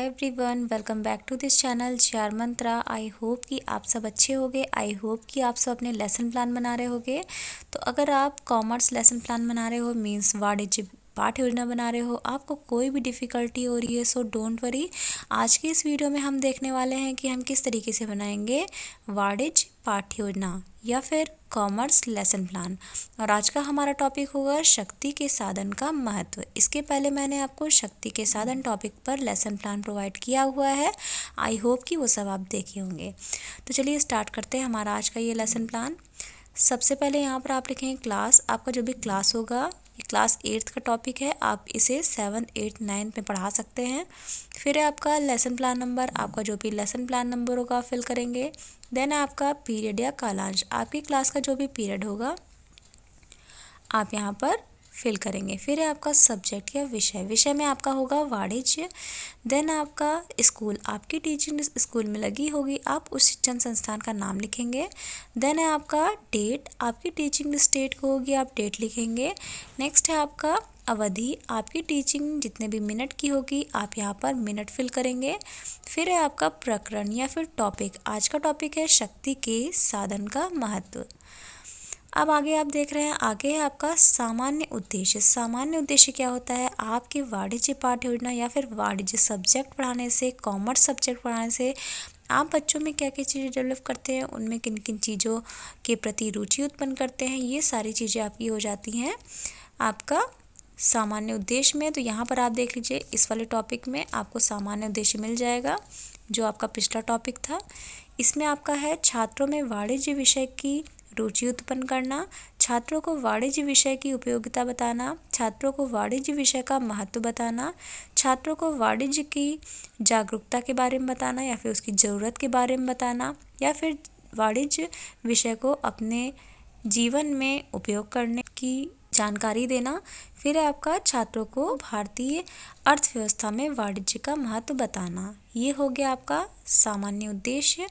Hi everyone, welcome back to this channel Char Mantra. I hope कि आप सब अच्छे होंगे। आई होप कि आप सब अपने लेसन प्लान बना रहे होंगे। तो अगर आप कॉमर्स लेसन प्लान बना रहे हो, मींस वाणिज्य पाठ योजना बना रहे हो, आपको कोई भी डिफ़िकल्टी हो रही है, सो डोंट वरी। आज की इस वीडियो में हम देखने वाले हैं कि हम किस तरीके से बनाएंगे वाणिज्य पाठ योजना या फिर कॉमर्स लेसन प्लान। और आज का हमारा टॉपिक होगा शक्ति के साधन का महत्व। इसके पहले मैंने आपको शक्ति के साधन टॉपिक पर लेसन प्लान प्रोवाइड किया हुआ है। आई होप कि वो सब आप देखे होंगे। तो चलिए स्टार्ट करते हैं हमारा आज का ये लेसन प्लान। सबसे पहले यहाँ पर आप लिखेंगे क्लास। आपका जो भी क्लास होगा, ये क्लास 8th का टॉपिक है, आप इसे 7th 8th 9th में पढ़ा सकते हैं। फिर है आपका लेसन प्लान नंबर। आपका जो भी लेसन प्लान नंबर होगा फिल करेंगे। देन आपका पीरियड या कालांश, आपकी क्लास का जो भी पीरियड होगा आप यहाँ पर फिल करेंगे। फिर है आपका सब्जेक्ट या विषय। विषय में आपका होगा वाणिज्य। देन आपका स्कूल, आपकी टीचिंग स्कूल में लगी होगी, आप उस शिक्षण संस्थान का नाम लिखेंगे। देन है आपका डेट, आपकी टीचिंग स्टेट को होगी, आप डेट लिखेंगे। नेक्स्ट है आपका अवधि, आपकी टीचिंग जितने भी मिनट की होगी आप यहाँ पर मिनट फिल करेंगे। फिर है आपका प्रकरण या फिर टॉपिक। आज का टॉपिक है शक्ति के साधन का महत्व। अब आगे आप देख रहे हैं, आगे है आपका सामान्य उद्देश्य। सामान्य उद्देश्य क्या होता है? आपके वाणिज्य पाठ योजना या फिर वाणिज्य सब्जेक्ट पढ़ाने से, कॉमर्स सब्जेक्ट पढ़ाने से आप बच्चों में क्या क्या चीज़ें डेवलप करते हैं, उनमें किन किन चीज़ों के प्रति रुचि उत्पन्न करते हैं, ये सारी चीज़ें आपकी हो जाती हैं आपका सामान्य उद्देश्य में। तो यहाँ पर आप देख लीजिए, इस वाले टॉपिक में आपको सामान्य उद्देश्य मिल जाएगा जो आपका पिछला टॉपिक था। इसमें आपका है छात्रों में वाणिज्य विषय की रुचि उत्पन्न करना, छात्रों को वाणिज्य विषय की उपयोगिता बताना, छात्रों को वाणिज्य विषय का महत्व बताना, छात्रों को वाणिज्य की जागरूकता के बारे में बताना या फिर उसकी ज़रूरत के बारे में बताना, या फिर वाणिज्य विषय को अपने जीवन में उपयोग करने की जानकारी देना। फिर है आपका छात्रों को भारतीय अर्थव्यवस्था में वाणिज्य का महत्व बताना। ये हो गया आपका सामान्य उद्देश्य।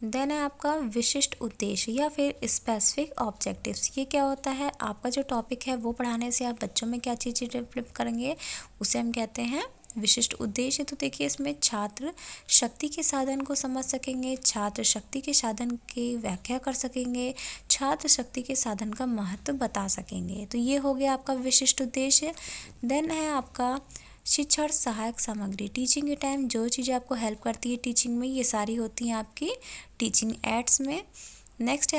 देन है आपका विशिष्ट उद्देश्य या फिर स्पेसिफिक ऑब्जेक्टिव्स। ये क्या होता है? आपका जो टॉपिक है वो पढ़ाने से आप बच्चों में क्या चीज़ें डेवलप करेंगे, उसे हम कहते हैं विशिष्ट उद्देश्य। तो देखिए, इसमें छात्र शक्ति के साधन को समझ सकेंगे, छात्र शक्ति के साधन की व्याख्या कर सकेंगे, छात्र शक्ति के साधन का महत्व बता सकेंगे। तो ये हो गया आपका विशिष्ट उद्देश्य। देन है आपका शिक्षण सहायक सामग्री। टीचिंग के टाइम जो चीज़ें आपको हेल्प करती है टीचिंग में, ये सारी होती हैं आपकी टीचिंग एड्स में। नेक्स्ट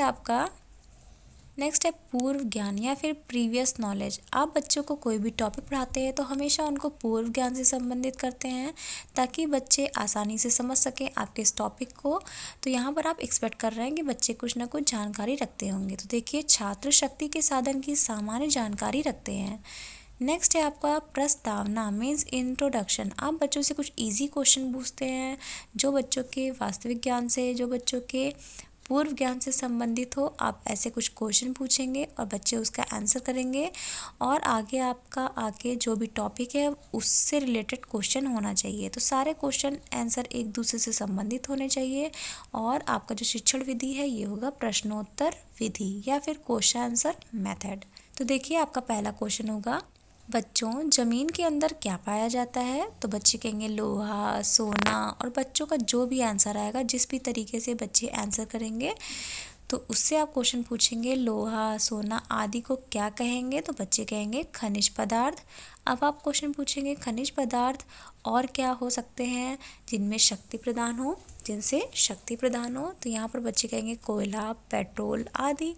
है पूर्व ज्ञान या फिर प्रीवियस नॉलेज। आप बच्चों को कोई भी टॉपिक पढ़ाते हैं तो हमेशा उनको पूर्व ज्ञान से संबंधित करते हैं ताकि बच्चे आसानी से समझ सकें आपके इस टॉपिक को। तो यहाँ पर आप एक्सपेक्ट कर रहे हैं कि बच्चे कुछ ना कुछ जानकारी रखते होंगे। तो देखिए, छात्र शक्ति के साधन की सामान्य जानकारी रखते हैं। नेक्स्ट है आपका प्रस्तावना, मीन्स इंट्रोडक्शन। आप बच्चों से कुछ इजी क्वेश्चन पूछते हैं जो बच्चों के वास्तविक ज्ञान से, जो बच्चों के पूर्व ज्ञान से संबंधित हो। आप ऐसे कुछ क्वेश्चन पूछेंगे और बच्चे उसका आंसर करेंगे। और आगे जो भी टॉपिक है उससे रिलेटेड क्वेश्चन होना चाहिए। तो सारे क्वेश्चन आंसर एक दूसरे से संबंधित होने चाहिए। और आपका जो शिक्षण विधि है ये होगा प्रश्नोत्तर विधि या फिर क्वेश्चन आंसर मेथड। तो देखिए, आपका पहला क्वेश्चन होगा, बच्चों जमीन के अंदर क्या पाया जाता है? तो बच्चे कहेंगे लोहा, सोना। और बच्चों का जो भी आंसर आएगा, जिस भी तरीके से बच्चे आंसर करेंगे, तो उससे आप क्वेश्चन पूछेंगे लोहा, सोना आदि को क्या कहेंगे? तो बच्चे कहेंगे खनिज पदार्थ। अब आप क्वेश्चन पूछेंगे खनिज पदार्थ और क्या हो सकते हैं जिनसे शक्ति प्रदान हो? तो यहाँ पर बच्चे कहेंगे कोयला, पेट्रोल आदि।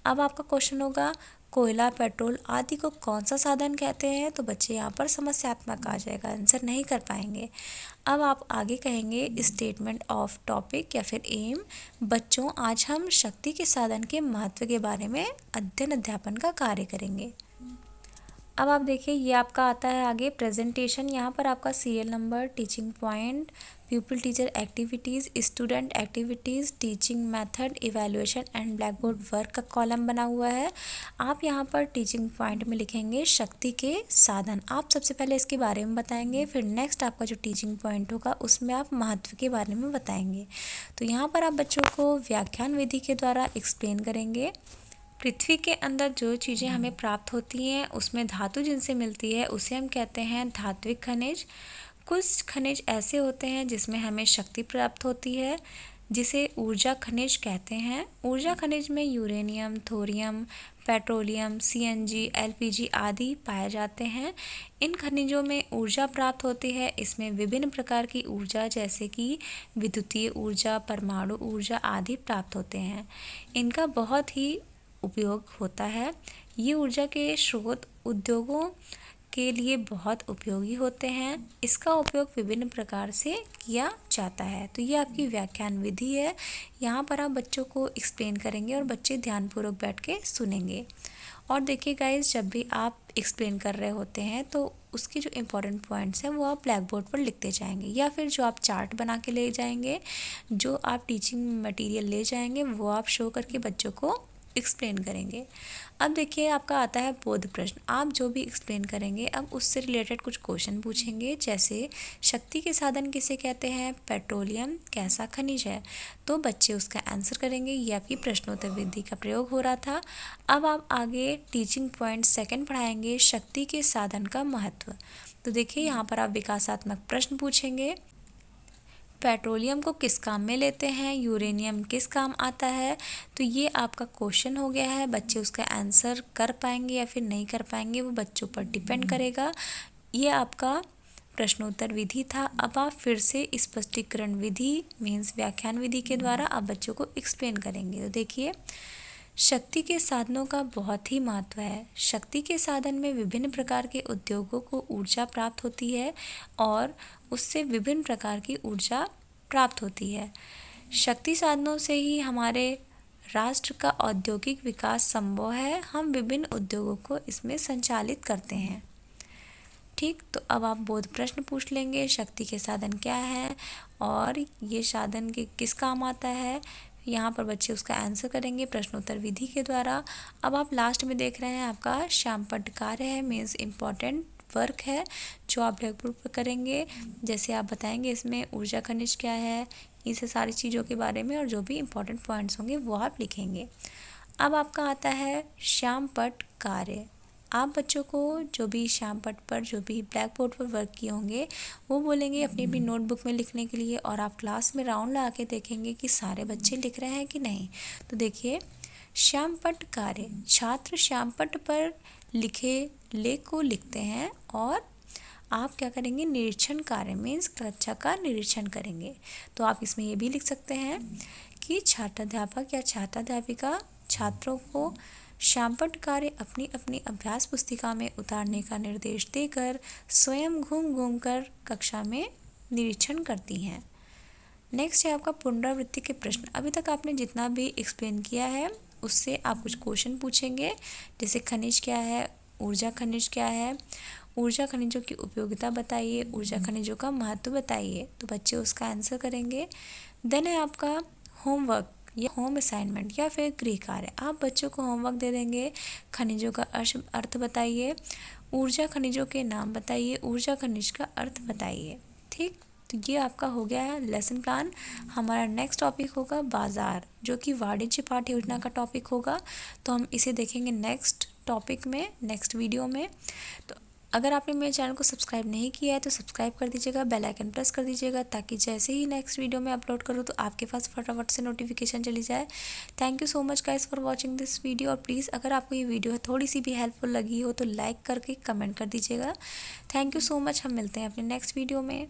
अब आपका क्वेश्चन होगा कोयला, पेट्रोल आदि को कौन सा साधन कहते हैं? तो बच्चे यहाँ पर समस्यात्मक आ जाएगा, आंसर नहीं कर पाएंगे। अब आप आगे कहेंगे स्टेटमेंट ऑफ टॉपिक या फिर एम। बच्चों आज हम शक्ति के साधन के महत्व के बारे में अध्ययन का कार्य करेंगे। अब आप देखिए, ये आपका आता है आगे प्रेजेंटेशन। यहाँ पर आपका serial number, teaching point, people teacher activities, student activities, teaching method, evaluation and black board work का कॉलम बना हुआ है। आप यहाँ पर टीचिंग पॉइंट में लिखेंगे शक्ति के साधन। आप सबसे पहले इसके बारे में बताएंगे, फिर नेक्स्ट आपका जो टीचिंग पॉइंट होगा उसमें आप महत्व के बारे में बताएंगे। तो यहाँ पर आप बच्चों को व्याख्यान विधि के द्वारा एक्सप्लेन करेंगे पृथ्वी के अंदर जो चीज़ें हमें प्राप्त होती हैं उसमें धातु जिनसे मिलती है उसे हम कहते हैं धात्विक खनिज। कुछ खनिज ऐसे होते हैं जिसमें हमें शक्ति प्राप्त होती है, जिसे ऊर्जा खनिज कहते हैं। ऊर्जा खनिज में uranium, thorium, petroleum, CNG, LPG आदि पाए जाते हैं। इन खनिजों में ऊर्जा प्राप्त होती है। इसमें विभिन्न प्रकार की ऊर्जा जैसे कि विद्युतीय ऊर्जा, परमाणु ऊर्जा आदि प्राप्त होते हैं। इनका बहुत ही उपयोग होता है। ये ऊर्जा के स्रोत उद्योगों के लिए बहुत उपयोगी होते हैं। इसका उपयोग विभिन्न प्रकार से किया जाता है। तो ये आपकी व्याख्यान विधि है। यहाँ पर आप बच्चों को एक्सप्लेन करेंगे और बच्चे ध्यानपूर्वक बैठ के सुनेंगे। और देखिए गाइस, जब भी आप एक्सप्लेन कर रहे होते हैं तो उसके जो इम्पोर्टेंट पॉइंट्स हैं वो आप ब्लैक बोर्ड पर लिखते जाएंगे, या फिर जो आप चार्ट बना के ले जाएंगे, जो आप टीचिंग मटेरियल ले जाएंगे वो आप शो करके बच्चों को एक्सप्लेन करेंगे। अब देखिए आपका आता है बोध प्रश्न। आप जो भी एक्सप्लेन करेंगे अब उससे रिलेटेड कुछ क्वेश्चन पूछेंगे, जैसे शक्ति के साधन किसे कहते हैं, पेट्रोलियम कैसा खनिज है। तो बच्चे उसका आंसर करेंगे। ये आपकी प्रश्नोत्तर विधि का प्रयोग हो रहा था। अब आप आगे टीचिंग पॉइंट सेकंड पढ़ाएंगे, शक्ति के साधन का महत्व। तो देखिए यहाँ पर आप विकासात्मक प्रश्न पूछेंगे। पेट्रोलियम को किस काम में लेते हैं, यूरेनियम किस काम आता है। तो ये आपका क्वेश्चन हो गया है। बच्चे उसका आंसर कर पाएंगे या फिर नहीं कर पाएंगे वो बच्चों पर डिपेंड करेगा। ये आपका प्रश्नोत्तर विधि था। अब आप फिर से स्पष्टीकरण विधि मीन्स व्याख्यान विधि के द्वारा आप बच्चों को एक्सप्लेन करेंगे। तो देखिए, शक्ति के साधनों का बहुत ही महत्व है। शक्ति के साधन में विभिन्न प्रकार के उद्योगों को ऊर्जा प्राप्त होती है और उससे विभिन्न प्रकार की ऊर्जा प्राप्त होती है। शक्ति साधनों से ही हमारे राष्ट्र का औद्योगिक विकास संभव है। हम विभिन्न उद्योगों को इसमें संचालित करते हैं। ठीक, तो अब आप बोध प्रश्न पूछ लेंगे, शक्ति के साधन क्या है और ये साधन के किस काम आता है। यहाँ पर बच्चे उसका आंसर करेंगे प्रश्नोत्तर विधि के द्वारा। अब आप लास्ट में देख रहे हैं आपका श्यामपट्ट कार्य है, मीन्स इम्पॉर्टेंट वर्क है जो आप ब्लैक बोर्ड पर करेंगे। जैसे आप बताएंगे इसमें ऊर्जा खनिज क्या है, इसे सारी चीज़ों के बारे में और जो भी इम्पोर्टेंट पॉइंट्स होंगे वो आप लिखेंगे। अब आपका आता है श्यामपट्ट कार्य। आप बच्चों को जो भी श्यामपट्ट पर जो भी ब्लैक बोर्ड पर वर्क किए होंगे वो बोलेंगे अपनी अपनी नोटबुक में लिखने के लिए, और आप क्लास में राउंड लगा के देखेंगे कि सारे बच्चे लिख रहे हैं कि नहीं। तो देखिए, श्यामपट्ट कार्य, छात्र श्यामपट्ट पर लिखे लेख को लिखते हैं और आप क्या करेंगे, निरीक्षण कार्य मीन्स कक्षा का निरीक्षण करेंगे। तो आप इसमें ये भी लिख सकते हैं कि छात्राध्यापक या छात्राध्यापिका छात्रों को श्यामपट्ट कार्य अपनी अपनी अभ्यास पुस्तिका में उतारने का निर्देश देकर स्वयं घूम घूम कर कक्षा में निरीक्षण करती हैं। नेक्स्ट है आपका पुनरावृत्ति के प्रश्न। अभी तक आपने जितना भी एक्सप्लेन किया है उससे आप कुछ क्वेश्चन पूछेंगे, जैसे खनिज क्या है, ऊर्जा खनिज क्या है, ऊर्जा खनिजों की उपयोगिता बताइए, ऊर्जा खनिजों का महत्व बताइए। तो बच्चे उसका आंसर करेंगे। देन है आपका होमवर्क या होम असाइनमेंट या फिर गृह कार्य। आप बच्चों को होमवर्क दे देंगे, खनिजों का अर्थ बताइए, ऊर्जा खनिजों के नाम बताइए, ऊर्जा खनिज का अर्थ बताइए। ठीक, तो ये आपका हो गया है लेसन प्लान। हमारा नेक्स्ट टॉपिक होगा बाजार, जो कि वाणिज्य पाठ योजना का टॉपिक होगा। तो हम इसे देखेंगे नेक्स्ट टॉपिक में, नेक्स्ट वीडियो में। तो अगर आपने मेरे चैनल को सब्सक्राइब नहीं किया है तो सब्सक्राइब कर दीजिएगा, बेल आइकन प्रेस कर दीजिएगा, ताकि जैसे ही नेक्स्ट वीडियो में अपलोड करूँ तो आपके पास फटाफट से नोटिफिकेशन चली जाए। Thank you so much guys for watching this video. और प्लीज़ अगर आपको ये वीडियो थोड़ी सी भी हेल्पफुल लगी हो तो लाइक करके कमेंट कर दीजिएगा। Thank you so much. हम मिलते हैं अपने नेक्स्ट वीडियो में।